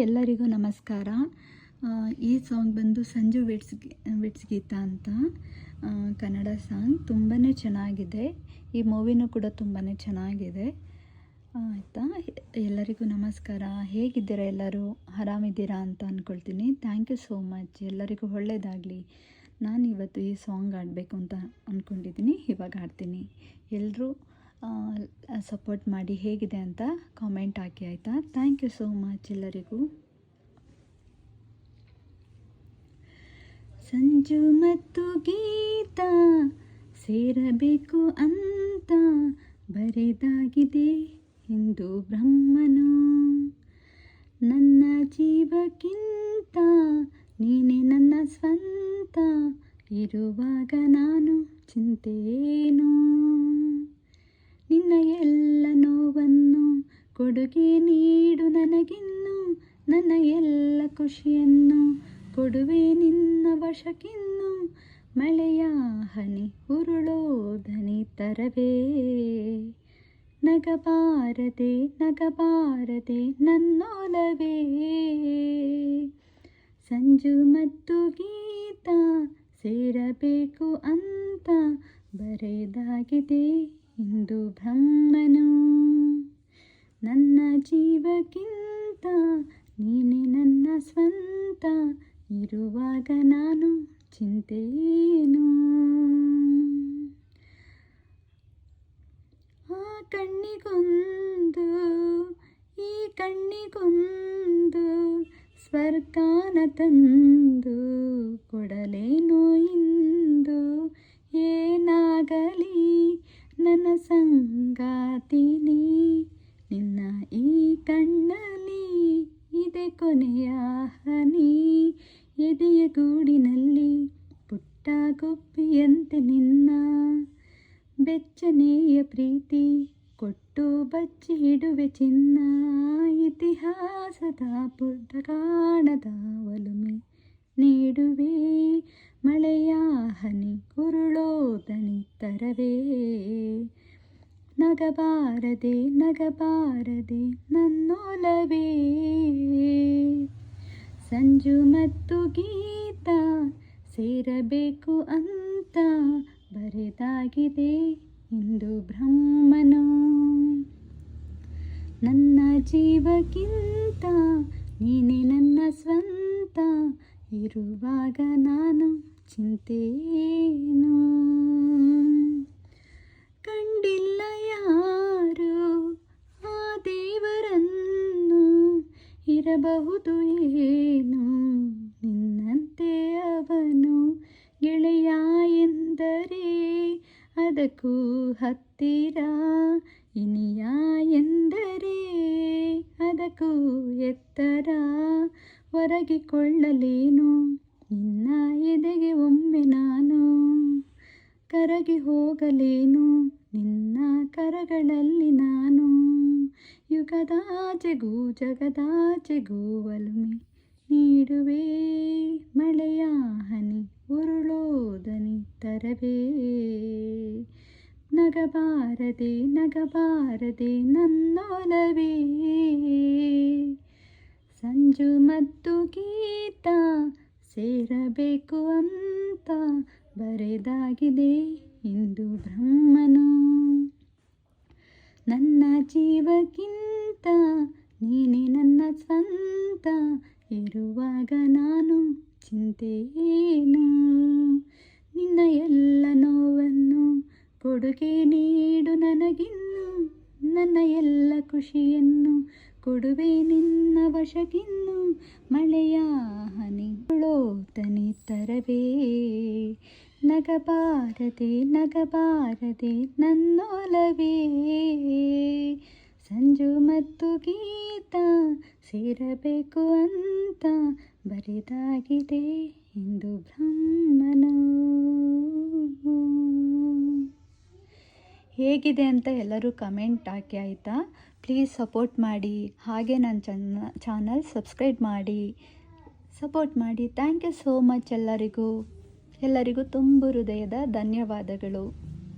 ಎಲ್ಲರಿಗೂ ನಮಸ್ಕಾರ. ಈ ಸಾಂಗ್ ಬಂದು ಸಂಜು ವಿಟ್ಸ್ ಗೀತಾ ಅಂತ ಕನ್ನಡ ಸಾಂಗ್. ತುಂಬಾ ಚೆನ್ನಾಗಿದೆ. ಈ ಮೂವಿನೂ ಕೂಡ ತುಂಬಾ ಚೆನ್ನಾಗಿದೆ. ಆಯಿತಾ, ಎಲ್ಲರಿಗೂ ನಮಸ್ಕಾರ. ಹೇಗಿದ್ದೀರಾ? ಎಲ್ಲರೂ ಆರಾಮಿದ್ದೀರಾ ಅಂತ ಅಂದ್ಕೊಳ್ತೀನಿ. Thank you so much. ಎಲ್ಲರಿಗೂ ಒಳ್ಳೆಯದಾಗಲಿ. ನಾನು ಇವತ್ತು ಈ ಸಾಂಗ್ ಆಡಬೇಕು ಅಂತ ಅಂದ್ಕೊಂಡಿದ್ದೀನಿ. ಇವಾಗ ಆಡ್ತೀನಿ. ಎಲ್ಲರೂ ಸಪೋರ್ಟ್ ಮಾಡಿ, ಹೇಗಿದೆ ಅಂತ ಕಾಮೆಂಟ್ ಹಾಕಿ, ಆಯಿತಾ? ಥ್ಯಾಂಕ್ ಯು ಸೋ ಮಚ್ ಎಲ್ಲರಿಗೂ. ಸಂಜು ಮತ್ತು ಗೀತಾ ಸೇರಬೇಕು ಅಂತ ಬರೆದಾಗಿದೆ ಎಂದು ಬ್ರಹ್ಮನು. ನನ್ನ ಜೀವಕ್ಕಿಂತ ನೀನೇ ನನ್ನ ಸ್ವಂತ, ಇರುವಾಗ ನಾನು ಚಿಂತೆಯೇನು. ನಿನ್ನ ಎಲ್ಲ ನೋವನ್ನು ಕೊಡುಗೆ ನೀಡು ನನಗಿನ್ನು, ನನ್ನ ಎಲ್ಲ ಖುಷಿಯನ್ನು ಕೊಡುವೆ ನಿನ್ನ ವಶಕ್ಕಿನ್ನು. ಮಳೆಯ ಹನಿ ಉರುಳೋ ಧನಿ ತರವೇ, ನಗಬಾರದೆ ನಗಬಾರದೆ ನನ್ನೊಲವೇ. ಸಂಜು ಮತ್ತು ಗೀತಾ ಸೇರಬೇಕು ಅಂತ ಬರೆದಾಗಿದೆ ಇಂದು ಬ್ರಹ್ಮನು. ನನ್ನ ಜೀವಕ್ಕಿಂತ ನೀನೇ ನನ್ನ ಸ್ವಂತ, ಇರುವಾಗ ನಾನು ಚಿಂತೆಯೇನು. ಆ ಕಣ್ಣಿಗೊಂದು ಈ ಕಣ್ಣಿಗೊಂದು ಸ್ವರ್ಗಾನ ತಂದು ಕೊಡಲೇನೋ ಇಂದು. ಏನಾಗಲಿ ನನ್ನ ಸಂಗಾತಿನಿ, ನಿನ್ನ ಈ ಕಣ್ಣಲ್ಲಿ ಇದೆ ಕೊನೆಯ ಹನಿ. ಎದೆಯ ಗೂಡಿನಲ್ಲಿ ಪುಟ್ಟ ಗುಬ್ಬಿಯಂತೆ ನಿನ್ನ ಬೆಚ್ಚನೆಯ ಪ್ರೀತಿ ಕೊಟ್ಟು ಬಚ್ಚಿ ಇಡುವೆ ಚಿನ್ನ. ಇತಿಹಾಸದ ಪುಟ್ಟ ಕಾಣದ ಒಲುಮೆ ನೀಡುವೆ, ಮಳೆಯ ಹನಿ ಉರುಳೋ ದನಿ ತರವೇ. ನಗಬಾರದೆ ನಗಬಾರದೆ ನನ್ನೊಲವೇ. ಸಂಜು ಮತ್ತು ಗೀತಾ ಸೇರಬೇಕು ಅಂತ ಬರೆದಾಗಿದೆ ಇಂದು ಬ್ರಹ್ಮನು. ನನ್ನ ಜೀವಕ್ಕಿಂತ ನೀನೇ ನನ್ನ ಸ್ವಂತ, ಇರುವಾಗ ನಾನು ಚಿಂತೆಯೇನು. ಕಂಡಿಲ್ಲ ಯಾರು ಆ ದೇವರನ್ನು, ಇರಬಹುದು ಏನು ನಿನ್ನಂತೆ ಅವನು. ಗೆಳೆಯ ಎಂದರೆ ಅದಕ್ಕೂ ಹತ್ತಿರ, ಇನಿಯ ಎಂದರೆ ಅದಕ್ಕೂ ಎತ್ತರ. ಒರಗಿಕೊಳ್ಳಲೇನು ನಿನ್ನ ಎದೆಗೆ ಒಮ್ಮೆ ನಾನು, ಕರಗಿ ಹೋಗಲೇನು ನಿನ್ನ ಕರಗಳಲ್ಲಿ ನಾನು. ಯುಗದಾಚೆಗೂ ಜಗದಾಚೆಗೂ ಒಲುಮೆ ನೀಡುವೆ, ಮಳೆಯ ಹನಿ ಉರುಳೋ ದನಿ ತರವೇ. ನಗಬಾರದೆ ನಗಬಾರದೆ ನನ್ನೊಲವೇ. ಸಂಜು ಮತ್ತು ಗೀತಾ ಸೇರಬೇಕು ಅಂತ ಬರೆದಾಗಿದೆ ಇಂದು ಬ್ರಹ್ಮನು. ನನ್ನ ಜೀವಕ್ಕಿಂತ ನೀನೇ ನನ್ನ ಸ್ವಂತ, ಇರುವಾಗ ನಾನು ಚಿಂತೆಯೇನು. ನಿನ್ನ ಎಲ್ಲ ನೋವನ್ನು ಕೊಡುಗೆ ನೀಡು ನನಗಿನ್ನು, ನನ್ನ ಎಲ್ಲ ಖುಷಿಯನ್ನು ಕೊಡುವೆ ನಿನ್ನ ವಶಕ್ಕಿನ್ನು. ಮಳೆಯ ಹನಿ ಉರುಳೋ ದನಿ ತರವೇ, ನಗಬಾರದೆ ನಗಬಾರದೆ ನನ್ನೊಲವೇ. ಸಂಜು ಮತ್ತು ಗೀತಾ ಸೇರಬೇಕು ಅಂತ ಬರೆದಾಗಿದೆ ಇಂದು ಬ್ರಹ್ಮನು. ಹೇಗಿದೆ ಅಂತ ಎಲ್ಲರೂ ಕಮೆಂಟ್ ಹಾಕಿ, ಆಯಿತಾ? ಪ್ಲೀಸ್ ಸಪೋರ್ಟ್ ಮಾಡಿ. ಹಾಗೆ ನನ್ನ ಚಾನಲ್ ಸಬ್ಸ್ಕ್ರೈಬ್ ಮಾಡಿ, ಸಪೋರ್ಟ್ ಮಾಡಿ. ಥ್ಯಾಂಕ್ ಯು ಸೋ ಮಚ್ ಎಲ್ಲರಿಗೂ. ಎಲ್ಲರಿಗೂ ತುಂಬ ಹೃದಯದ ಧನ್ಯವಾದಗಳು.